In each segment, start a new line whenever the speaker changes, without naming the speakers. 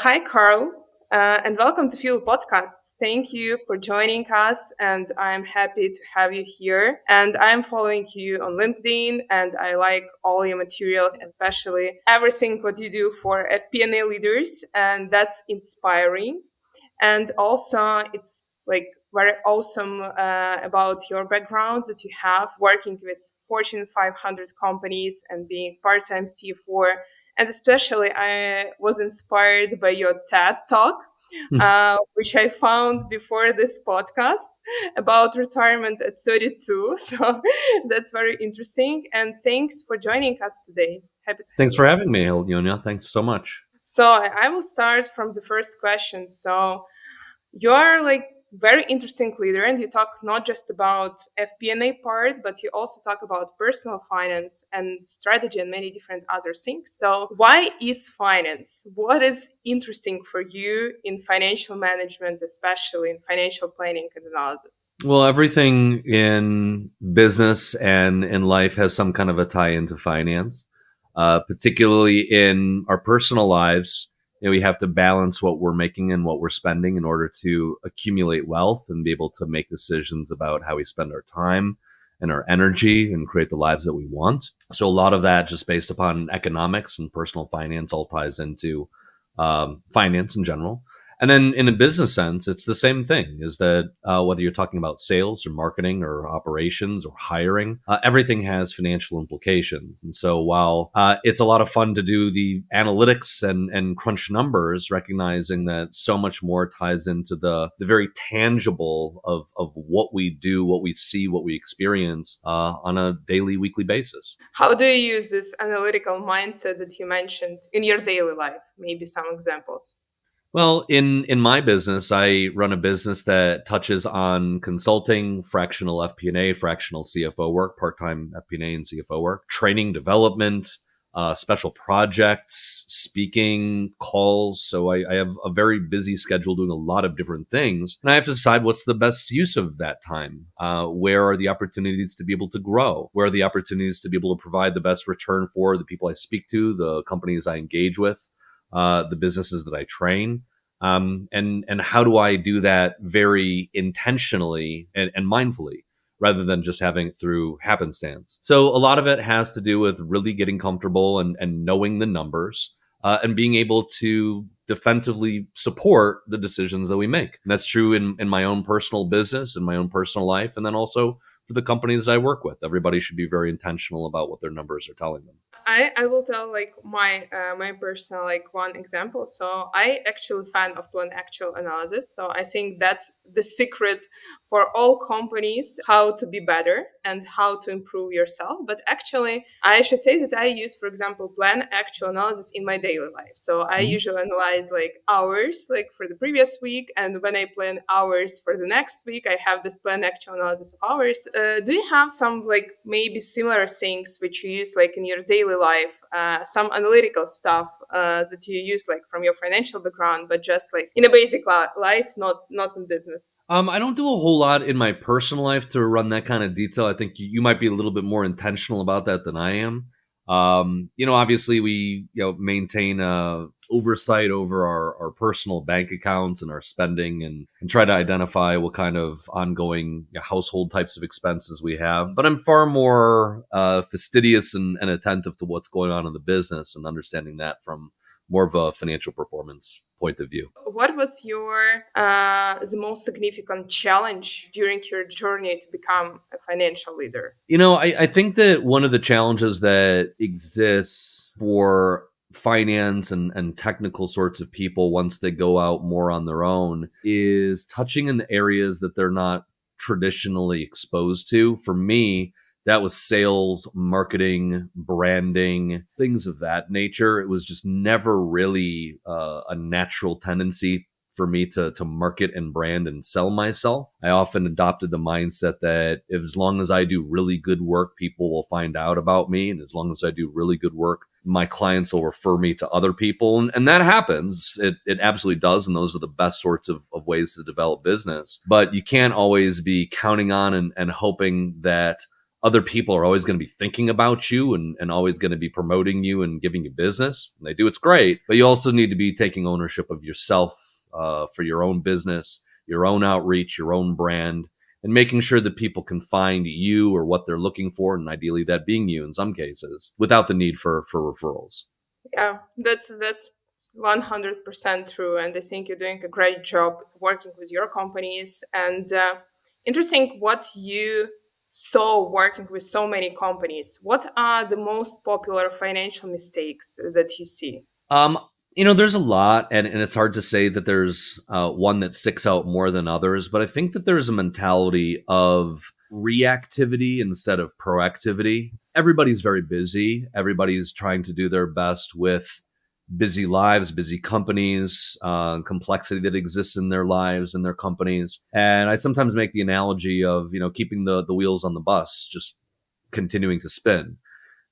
Hi, Carl, and welcome to Fuel Podcasts. Thank you for joining us, and I'm happy to have you here. And I'm following you on LinkedIn, and I like all your materials, especially everything what you do for FP&A leaders, and that's inspiring. And also, it's like very awesome about your background that you have working with Fortune 500 companies and being part-time CFO. And especially, I was inspired by your TED talk, which I found before this podcast about retirement at 32. So that's very interesting. And thanks for joining us today. Happy to have
Thanks
you.
for having me, Alyona. Thanks so much.
So I will start from the first question. So you're like very interesting leader, and you talk not just about FP&A part, but you also talk about personal finance and strategy and many different other things. So why is finance? What is interesting for you in financial management, especially in financial planning and analysis?
Well, everything in business and in life has some kind of a tie into finance, particularly in our personal lives. We have to balance what we're making and what we're spending in order to accumulate wealth and be able to make decisions about how we spend our time and our energy and create the lives that we want. So a lot of that just based upon economics and personal finance all ties into finance in general. And then in a business sense, it's the same thing is that whether you're talking about sales or marketing or operations or hiring, everything has financial implications. And so while it's a lot of fun to do the analytics and crunch numbers, recognizing that so much more ties into the very tangible of what we do, what we see, what we experience on a daily, weekly basis.
How do you use this analytical mindset that you mentioned in your daily life? Maybe some examples.
Well, in my business, I run a business that touches on consulting, fractional FP&A, fractional CFO work, part-time FP&A and CFO work, training development, special projects, speaking, calls. So I have a very busy schedule doing a lot of different things, and I have to decide what's the best use of that time. Where are the opportunities to be able to grow? Where are the opportunities to be able to provide the best return for the people I speak to, the companies I engage with? The businesses that I train, and how do I do that very intentionally and mindfully, rather than just having it through happenstance. So a lot of it has to do with really getting comfortable and knowing the numbers and being able to defensively support the decisions that we make. And that's true in my own personal business, in my own personal life, and then also for the companies I work with. Everybody should be very intentional about what their numbers are telling them.
I will tell like my personal like one example. So I actually fan of plan actual analysis. So I think that's the secret for all companies how to be better and how to improve yourself. But actually, I should say that I use, for example, plan actual analysis in my daily life. So I
Mhm.
usually analyze like hours like for the previous week, and when I plan hours for the next week, I have this plan actual analysis of hours. Do you have some like maybe similar things which you use like in your daily life, some analytical stuff that you use like from your financial background, but just like in a basic life, not in business?
I don't do a whole lot in my personal life to run that kind of detail. I think you might be a little bit more intentional about that than I am. Obviously we maintain oversight over our personal bank accounts and our spending and try to identify what kind of ongoing household types of expenses we have. But I'm far more fastidious and attentive to what's going on in the business and understanding that from more of a financial performance point of view.
What was your the most significant challenge during your journey to become a financial leader?
I think that one of the challenges that exists for finance and technical sorts of people once they go out more on their own is touching in areas that they're not traditionally exposed to. For me, that was sales, marketing, branding, things of that nature. It was just never really a natural tendency for me to market and brand and sell myself. I often adopted the mindset that as long as I do really good work, people will find out about me. And as long as I do really good work, my clients will refer me to other people. And that happens. It absolutely does. And those are the best sorts of ways to develop business. But you can't always be counting on and hoping that Other people are always going to be thinking about you and always going to be promoting you and giving you business. When they do, it's great. But you also need to be taking ownership of yourself for your own business, your own outreach, your own brand, and making sure that people can find you or what they're looking for, and ideally that being you in some cases, without the need for referrals.
Yeah, that's 100% true, and I think you're doing a great job working with your companies. And interesting what you saw working with so many companies. What are the most popular financial mistakes that you see?
Um, there's a lot, and it's hard to say that there's one that sticks out more than others, but I think that there's a mentality of reactivity instead of proactivity. Everybody's very busy. Everybody's trying to do their best with busy lives, busy companies, complexity that exists in their lives and their companies. And I sometimes make the analogy of, keeping the wheels on the bus, just continuing to spin.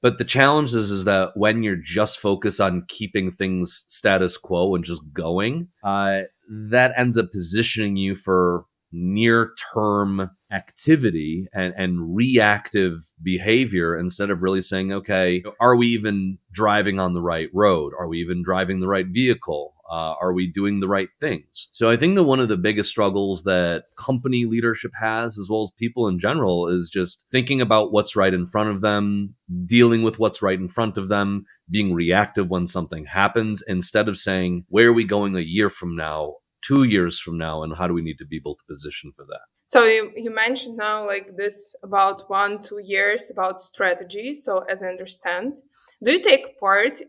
But the challenge is that when you're just focused on keeping things status quo and just going, that ends up positioning you for near term activity and reactive behavior instead of really saying, okay, are we even driving on the right road? Are we even driving the right vehicle? Are we doing the right things? So I think that one of the biggest struggles that company leadership has, as well as people in general, is just thinking about what's right in front of them, dealing with what's right in front of them, being reactive when something happens, instead of saying, where are we going a year from now, 2 years from now, and how do we need to be able to position for that?
So you mentioned now like this about 1 2 years about strategy. So as I understand, do you take part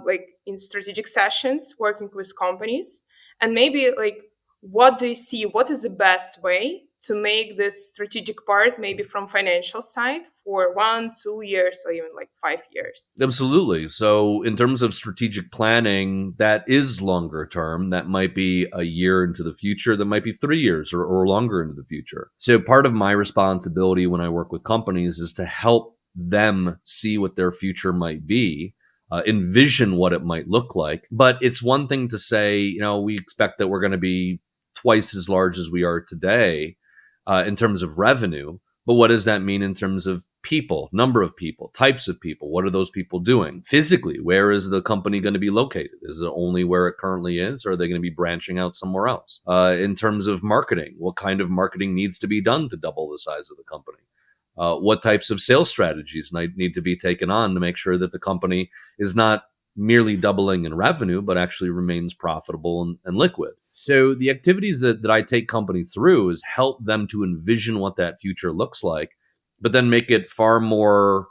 like in strategic sessions working with companies? And maybe like what do you see? What is the best way to make this strategic part maybe from financial side for 1 2 years or even like 5 years?
Absolutely. So, in terms of strategic planning, that is longer term. That might be a year into the future. That might be 3 years or longer into the future. So, part of my responsibility when I work with companies is to help them see what their future might be, envision what it might look like. But it's one thing to say, we expect that we're going to be twice as large as we are today in terms of revenue. But what does that mean in terms of people, number of people, types of people? What are those people doing physically? Where is the company going to be located? Is it only where it currently is, or are they going to be branching out somewhere else? In terms of marketing, what kind of marketing needs to be done to double the size of the company? What types of sales strategies need to be taken on to make sure that the company is not merely doubling in revenue, but actually remains profitable and liquid? So the activities that I take companies through is help them to envision what that future looks like, but then make it far more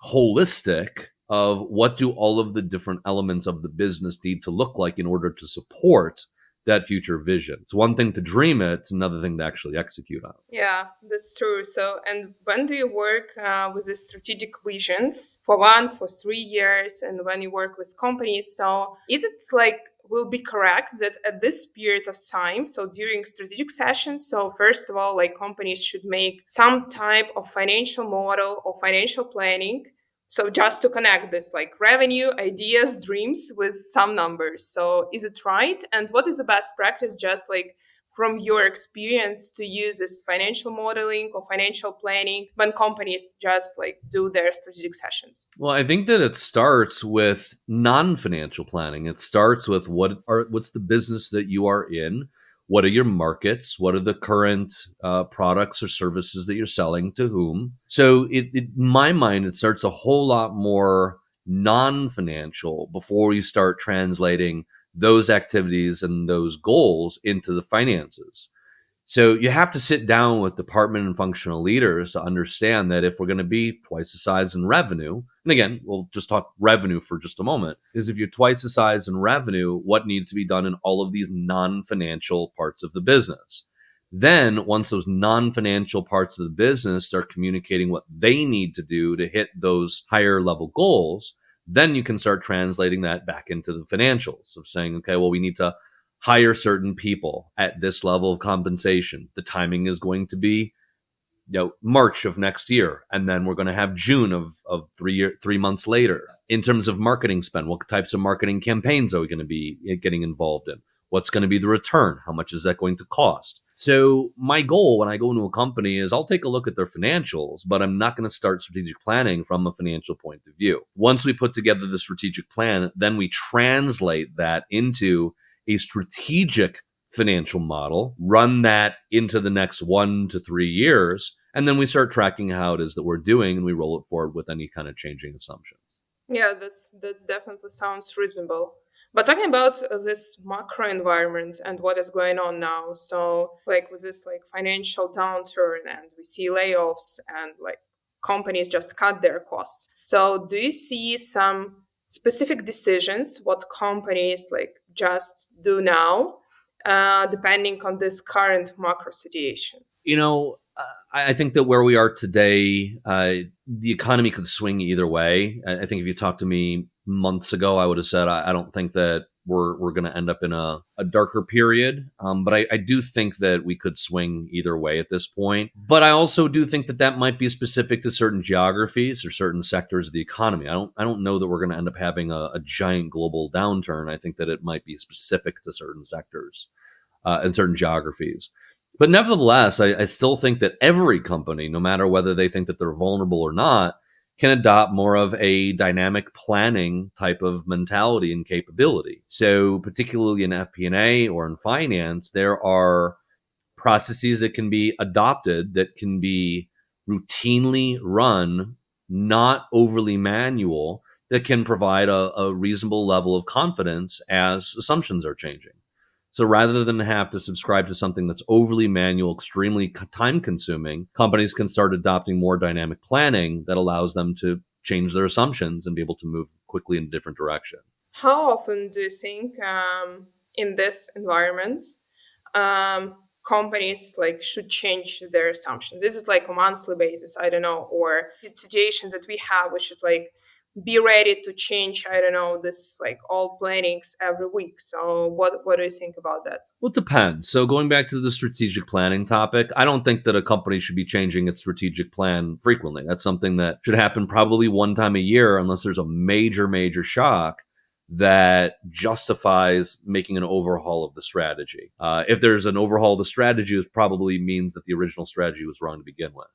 holistic of what do all of the different elements of the business need to look like in order to support that future vision. It's one thing to dream it, it's another thing to actually execute on.
Yeah, that's true. So, and when do you work with the strategic visions for 1 for 3 years, and when you work with companies? So, is it like will be correct that at this period of time, so during strategic sessions, so first of all, like companies should make some type of financial model or financial planning. So just to connect this like revenue, ideas, dreams with some numbers. So is it right? And what is the best practice? Just like from your experience to use this financial modeling or financial planning when companies just like do their strategic sessions?
Well, I think that it starts with non-financial planning. It starts with what's the business that you are in? What are your markets? What are the current products or services that you're selling to whom? So, in my mind, it starts a whole lot more non-financial before you start translating those activities and those goals into the finances. So you have to sit down with department and functional leaders to understand that if we're going to be twice the size in revenue, and again, we'll just talk revenue for just a moment, is if you're twice the size in revenue, what needs to be done in all of these non-financial parts of the business? Then once those non-financial parts of the business start communicating what they need to do to hit those higher level goals, then you can start translating that back into the financials of saying, okay, well, we need to hire certain people at this level of compensation. The timing is going to be, March of next year, and then we're going to have June of 3 months later. In terms of marketing spend, what types of marketing campaigns are we going to be getting involved in? What's going to be the return? How much is that going to cost? So my goal when I go into a company is I'll take a look at their financials, but I'm not going to start strategic planning from a financial point of view. Once we put together the strategic plan, then we translate that into a strategic financial model, run that into the next 1 to 3 years, and then we start tracking how it is that we're doing and we roll it forward with any kind of changing assumptions.
Yeah, that's definitely sounds reasonable. But talking about this macro environment and what is going on now, so like with this like financial downturn and we see layoffs and like companies just cut their costs. So do you see some specific decisions what companies like just do now, depending on this current macro situation?
You know, I think that where we are today, the economy could swing either way. I think if you talked to me months ago, I would have said I don't think that we're going to end up in a darker period. But I do think that we could swing either way at this point. But I also do think that that might be specific to certain geographies or certain sectors of the economy. I don't know that we're going to end up having a giant global downturn. I think that it might be specific to certain sectors and certain geographies. But nevertheless, I still think that every company, no matter whether they think that they're vulnerable or not, can adopt more of a dynamic planning type of mentality and capability. So particularly in FP&A or in finance, there are processes that can be adopted that can be routinely run, not overly manual, that can provide a reasonable level of confidence as assumptions are changing. So rather than have to subscribe to something that's overly manual, extremely time consuming, companies can start adopting more dynamic planning that allows them to change their assumptions and be able to move quickly in a different direction.
How often do you think in this environment um, companies like should change their assumptions? This is like a monthly basis, I don't know, or in situations that we have, we should like be ready to change, I don't know, this like all plannings every week. So what do you think about that?
Well, it depends. So going back to the strategic planning topic, I don't think that a company should be changing its strategic plan frequently. That's something that should happen probably one time a year, unless there's a major shock that justifies making an overhaul of the strategy. If there's an overhaul of the strategy, it probably means that the original strategy was wrong to begin with.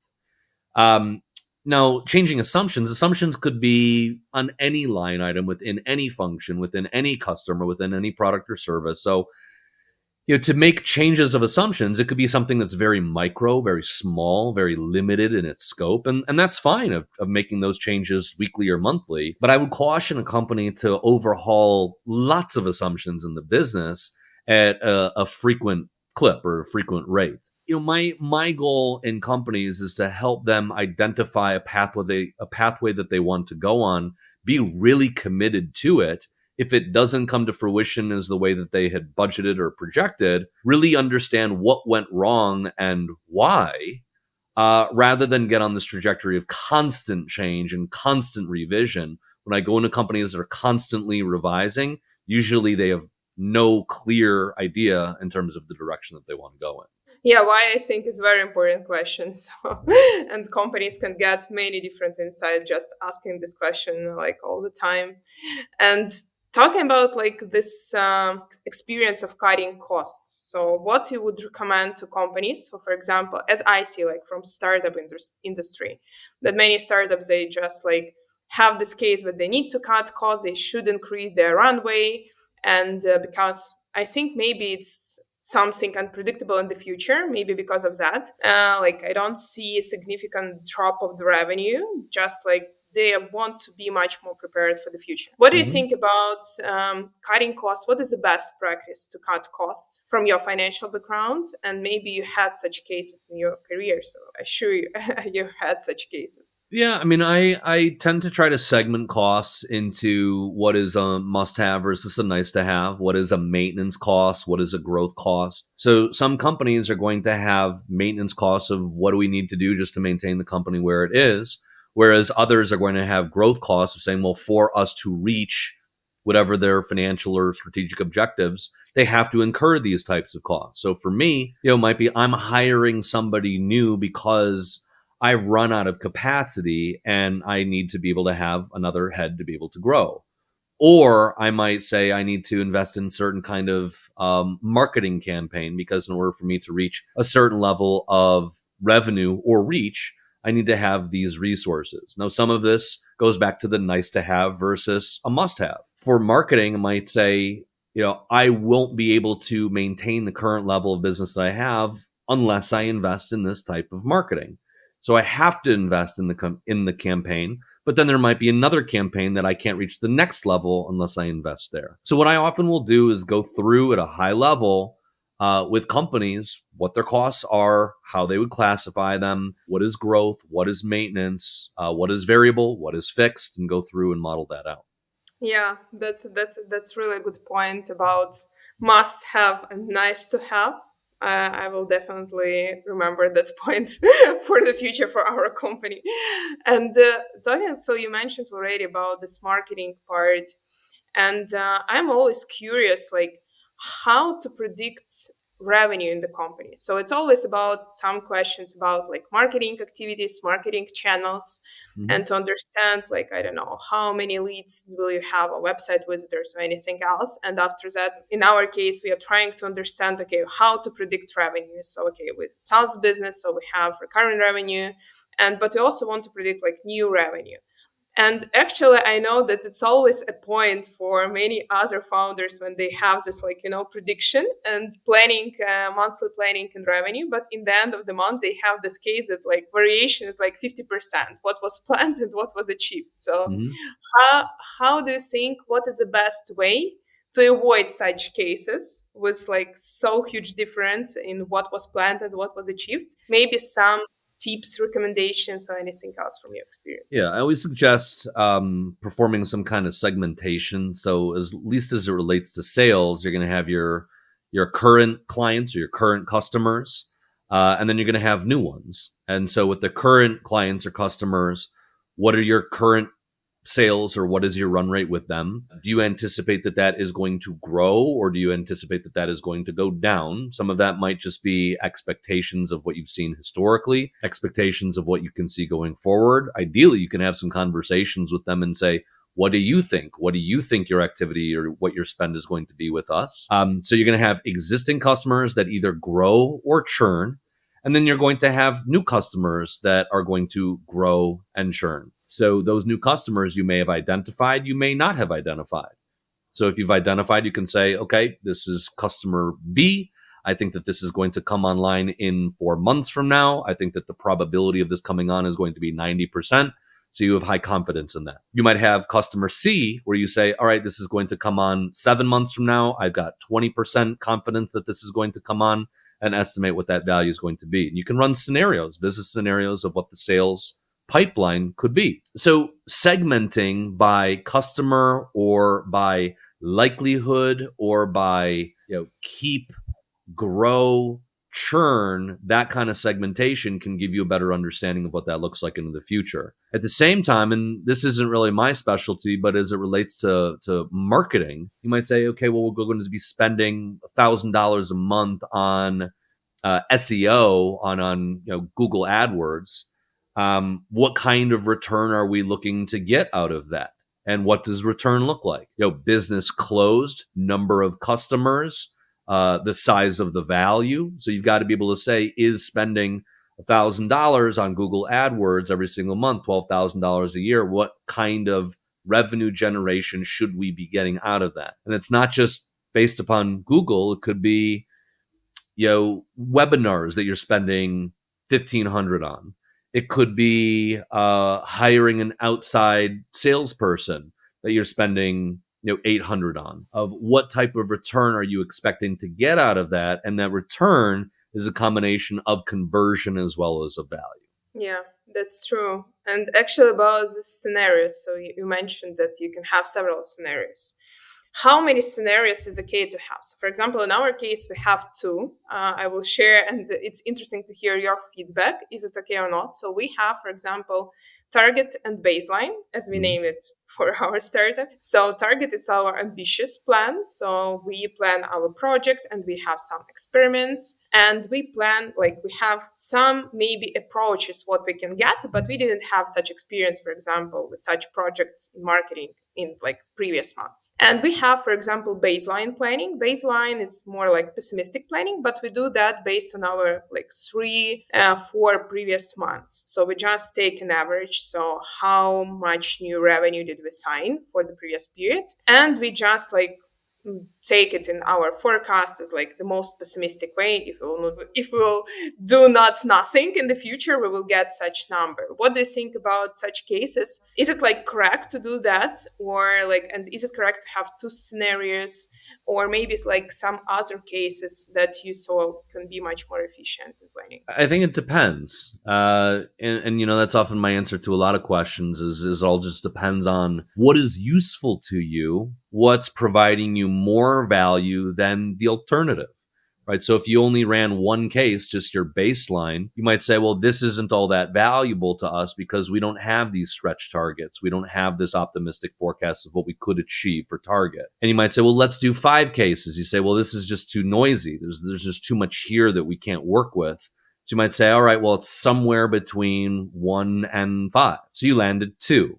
Um, Now, changing assumptions could be on any line item within any function, within any customer, within any product or service. So to make changes of assumptions, it could be something that's very micro, very small, very limited in its scope. And that's fine of making those changes weekly or monthly. But I would caution a company to overhaul lots of assumptions in the business at a frequent clip or a frequent rate. My goal in companies is to help them identify a pathway that they want to go on, be really committed to it. If it doesn't come to fruition as the way that they had budgeted or projected, really understand what went wrong and why, rather than get on this trajectory of constant change and constant revision. When I go into companies that are constantly revising, usually they have no clear idea in terms of the direction that they want to go in.
Yeah, why I think is very important question. So, and companies can get many different insights just asking this question like all the time. And talking about like this experience of cutting costs. So, what you would recommend to companies? So, for example, as I see like from startup industry, that many startups they just like have this case that they need to cut costs, they should increase their runway, and because I think maybe it's something unpredictable in the future, maybe because of that. Like I don't see a significant drop of the revenue, just like they want to be much more prepared for the future. What do you
Mhm.
think about cutting costs? What is the best practice to cut costs from your financial background? And maybe you had such cases in your career, so I assure you, you had such cases.
Yeah, I mean, I tend to try to segment costs into what is a must-have versus a nice-to-have, what is a maintenance cost, what is a growth cost. So some companies are going to have maintenance costs of what do we need to do just to maintain the company where it is, whereas others are going to have growth costs of saying, well, for us to reach whatever their financial or strategic objectives, they have to incur these types of costs. So for me, it might be I'm hiring somebody new because I've run out of capacity and I need to be able to have another head to be able to grow. Or I might say I need to invest in certain kind of marketing campaign, because in order for me to reach a certain level of revenue or reach, I need to have these resources. Now, some of this goes back to the nice to have versus a must have. For marketing, I might say, I won't be able to maintain the current level of business that I have unless I invest in this type of marketing. So I have to invest in the campaign, but then there might be another campaign that I can't reach the next level unless I invest there. So what I often will do is go through at a high level with companies what their costs are, how they would classify them, what is growth, what is maintenance, what is variable, what is fixed, and go through and model that out.
Yeah, that's really a good point about must have and nice to have. I will definitely remember that point for the future for our company. And talking, so you mentioned already about this marketing part, and I'm always curious, like how to predict revenue in the company. So it's always about some questions about like marketing activities, marketing channels,
Mm-hmm.
and to understand, like, I don't know, how many leads will you have, a website visitors or anything else. And after that, in our case, we are trying to understand, okay, how to predict revenue. So okay, with SaaS business, so we have recurring revenue, and but we also want to predict like new revenue. And actually, I know that it's always a point for many other founders when they have this, like, prediction and planning, monthly planning and revenue. But in the end of the month, they have this case that like variation is like 50%, what was planned and what was achieved. So
Mm-hmm.
how do you think, what is the best way to avoid such cases with like so huge difference in what was planned and what was achieved? Maybe some tips, recommendations, or anything else from your experience.
Yeah, I always suggest performing some kind of segmentation. So, as least as it relates to sales, you're going to have your current clients or your current customers, and then you're going to have new ones. And so, with the current clients or customers, what are your current sales, or what is your run rate with them? Do you anticipate that that is going to grow, or do you anticipate that that is going to go down? Some of that might just be expectations of what you've seen historically, expectations of what you can see going forward. Ideally, you can have some conversations with them and say, what do you think? What do you think your activity or what your spend is going to be with us? So you're going to have existing customers that either grow or churn. And then you're going to have new customers that are going to grow and churn. So those new customers you may have identified, you may not have identified. So if you've identified, you can say, okay, this is customer B. I think that this is going to come online in 4 months from now. I think that the probability of this coming on is going to be 90%. So you have high confidence in that. You might have customer C where you say, all right, this is going to come on 7 months from now. I've got 20% confidence that this is going to come on, and estimate what that value is going to be. And you can run scenarios, business scenarios of what the sales pipeline could be. So segmenting by customer or by likelihood or by keep, grow, churn, that kind of segmentation can give you a better understanding of what that looks like into the future. At the same time, and this isn't really my specialty, but as it relates to marketing, you might say, okay, well, we're going to be spending $1,000 a month on SEO on Google AdWords. What kind of return are we looking to get out of that? And what does return look like? Business closed, number of customers, the size of the value. So you've got to be able to say, is spending $1,000 on Google AdWords every single month, $12,000 a year, what kind of revenue generation should we be getting out of that? And it's not just based upon Google. It could be webinars that you're spending 1,500 on. It could be hiring an outside salesperson that you're spending 800 on. Of what type of return are you expecting to get out of that? And that return is a combination of conversion as well as of value.
Yeah, that's true. And actually, about the scenarios, so you mentioned that you can have several scenarios. How many scenarios is okay to have? So, for example, in our case, we have two. I will share, and it's interesting to hear your feedback. Is it okay or not? So, we have, for example, target and baseline, as we
Mhm.
name it for our startup. So, target is our ambitious plan. So, we plan our project and we have some experiments, and we plan, like, we have some maybe approaches what we can get, but we didn't have such experience, for example, with such projects in marketing in like previous months. And we have, for example, baseline planning. Baseline is more like pessimistic planning, but we do that based on our like 4 previous months. So we just take an average. So how much new revenue did we sign for the previous period? And we just like take it in our forecast as like the most pessimistic way. If we will do not nothing in the future, we will get such number. What do you think about such cases? Is it like correct to do that, or like, and is it correct to have two scenarios, or maybe it's like some other cases that you saw can be much more efficient in planning?
I think it depends. And you know, that's often my answer to a lot of questions is it all just depends on what is useful to you, what's providing you more value than the alternative. Right. So if you only ran one case, just your baseline, you might say, well, this isn't all that valuable to us because we don't have these stretch targets. We don't have this optimistic forecast of what we could achieve for target. And you might say, well, let's do 5 cases. You say, well, this is just too noisy. There's just too much here that we can't work with. So you might say, all right, well, it's somewhere between 1 and 5. So you landed 2.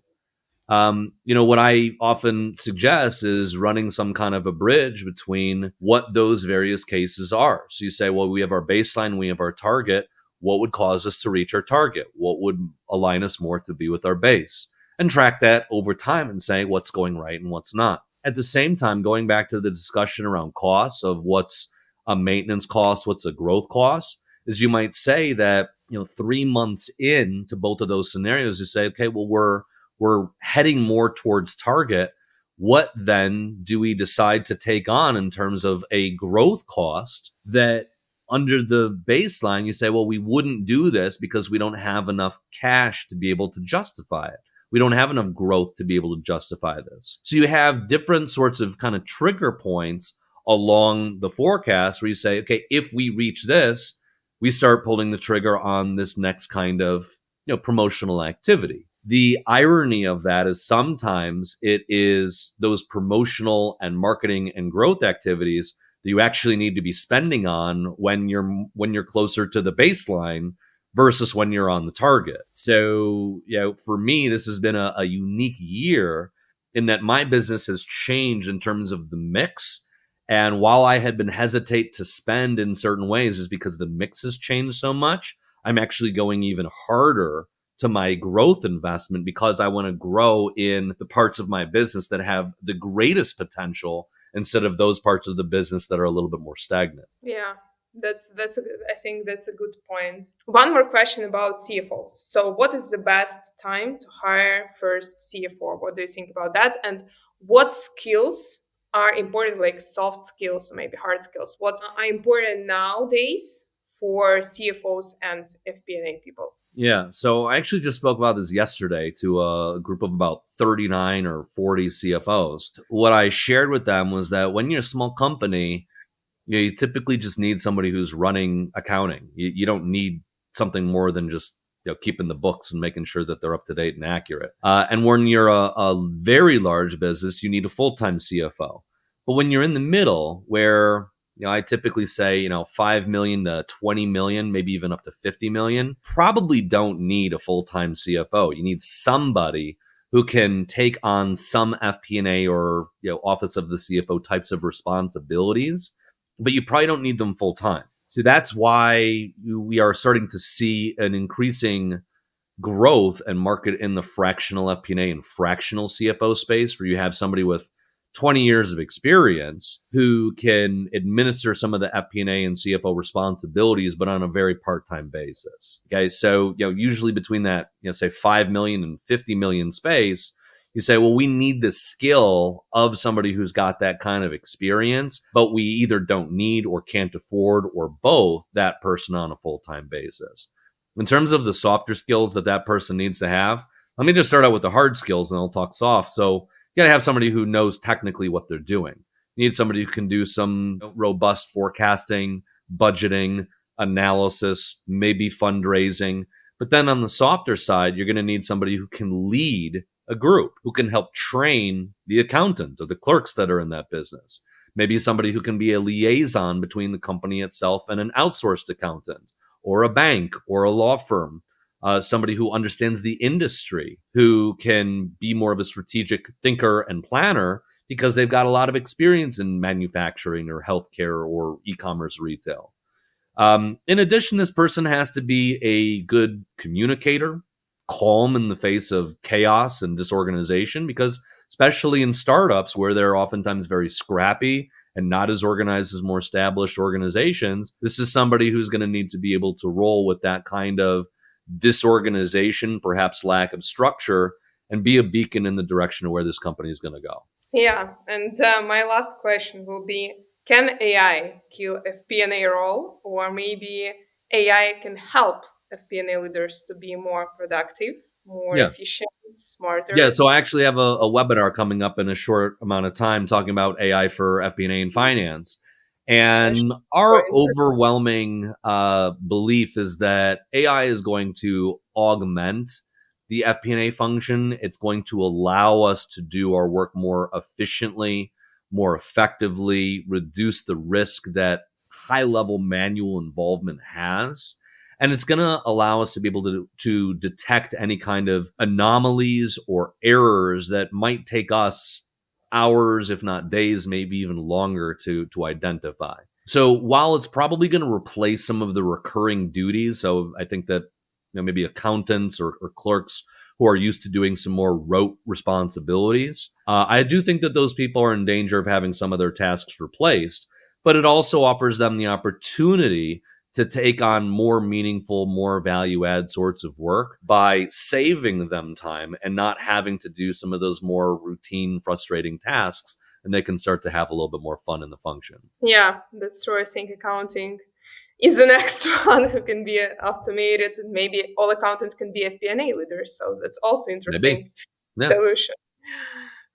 You know, what I often suggest is running some kind of a bridge between what those various cases are. So you say, well, we have our baseline, we have our target. What would cause us to reach our target? What would align us more to be with our base? And track that over time and say what's going right and what's not. At the same time, going back to the discussion around costs of what's a maintenance cost, what's a growth cost, is you might say that, you know, 3 months into both of those scenarios, you say, okay, well, we're heading more towards target. What then do we decide to take on in terms of a growth cost that under the baseline, you say, well, we wouldn't do this because we don't have enough cash to be able to justify it. We don't have enough growth to be able to justify this. So you have different sorts of kind of trigger points along the forecast where you say, okay, if we reach this, we start pulling the trigger on this next kind of, you know, promotional activity. The irony of that is sometimes it is those promotional and marketing and growth activities that you actually need to be spending on when you're closer to the baseline versus when you're on the target. So, you know, for me, this has been a unique year in that my business has changed in terms of the mix. And while I had been hesitate to spend in certain ways just because the mix has changed so much, I'm actually going even harder to my growth investment because I want to grow in the parts of my business that have the greatest potential instead of those parts of the business that are a little bit more stagnant.
Yeah, I think that's a good point. One more question about CFOs. So what is the best time to hire first CFO? What do you think about that? And what skills are important, like soft skills or maybe hard skills? What are important nowadays for CFOs and FP&A people?
Yeah. So I actually just spoke about this yesterday to a group of about 39 or 40 CFOs. What I shared with them was that when you're a small company, you know, you typically just need somebody who's running accounting. You don't need something more than just, you know, keeping the books and making sure that they're up to date and accurate. And when you're a very large business, you need a full-time CFO. But when you're in the middle, where, you know, I typically say, you know, 5 million to 20 million, maybe even up to 50 million, probably don't need a full-time CFO. You need somebody who can take on some FP&A or, you know, office of the CFO types of responsibilities, but you probably don't need them full time. So that's why we are starting to see an increasing growth and market in the fractional FP&A and fractional CFO space, where you have somebody with 20 years of experience who can administer some of the FP&A and CFO responsibilities, but on a very part-time basis. Okay, so, you know, usually between that, you know, say 5 million and 50 million space, you say, well, we need the skill of somebody who's got that kind of experience, but we either don't need or can't afford or both that person on a full-time basis. In terms of the softer skills that person needs to have, let me just start out with the hard skills and I'll talk soft. So you got to have somebody who knows technically what they're doing. You need somebody who can do some robust forecasting, budgeting, analysis, maybe fundraising. But then on the softer side, you're going to need somebody who can lead a group, who can help train the accountant or the clerks that are in that business. Maybe somebody who can be a liaison between the company itself and an outsourced accountant or a bank or a law firm somebody who understands the industry, who can be more of a strategic thinker and planner because they've got a lot of experience in manufacturing or healthcare or e-commerce retail. In addition, this person has to be a good communicator, calm in the face of chaos and disorganization, because especially in startups where they're oftentimes very scrappy and not as organized as more established organizations, this is somebody who's going to need to be able to roll with that kind of disorganization, perhaps lack of structure, and be a beacon in the direction of where this company is going to go.
Yeah, and my last question will be, can AI kill FP&A role, or maybe AI can help FP&A leaders to be more productive, more
Yeah.
efficient,
Yeah,
smarter?
so I actually have a webinar coming up in a short amount of time talking about AI for FP&A and finance.
That should
And
be so
our
interesting.
overwhelming belief is that AI is going to augment the FP&A function. It's going to allow us to do our work more efficiently, more effectively, reduce the risk that high level manual involvement has, and it's going to allow us to be able to detect any kind of anomalies or errors that might take us hours, if not days, maybe even longer to identify. So while it's probably going to replace some of the recurring duties, so I think that maybe accountants or clerks who are used to doing some more rote responsibilities, I do think that those people are in danger of having some of their tasks replaced. But it also offers them the opportunity to take on more meaningful, more value add sorts of work by saving them time and not having to do some of those more routine, frustrating tasks. And they can start to have a little bit more fun in the function.
Yeah, that's true. I think accounting is the next one who can be automated, and maybe all accountants can be FP&A leaders. So that's also
Maybe.
interesting
Yeah.
solution.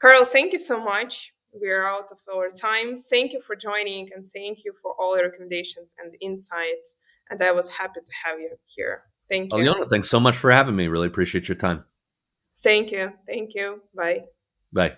Carl, thank you so much. We are out of our time. Thank you for joining, and thank you for all your recommendations and insights. And I was happy to have you here. Thank you.
Alyona, thanks so much for having me. Really appreciate your time.
Thank you. Thank you. Bye.
Bye.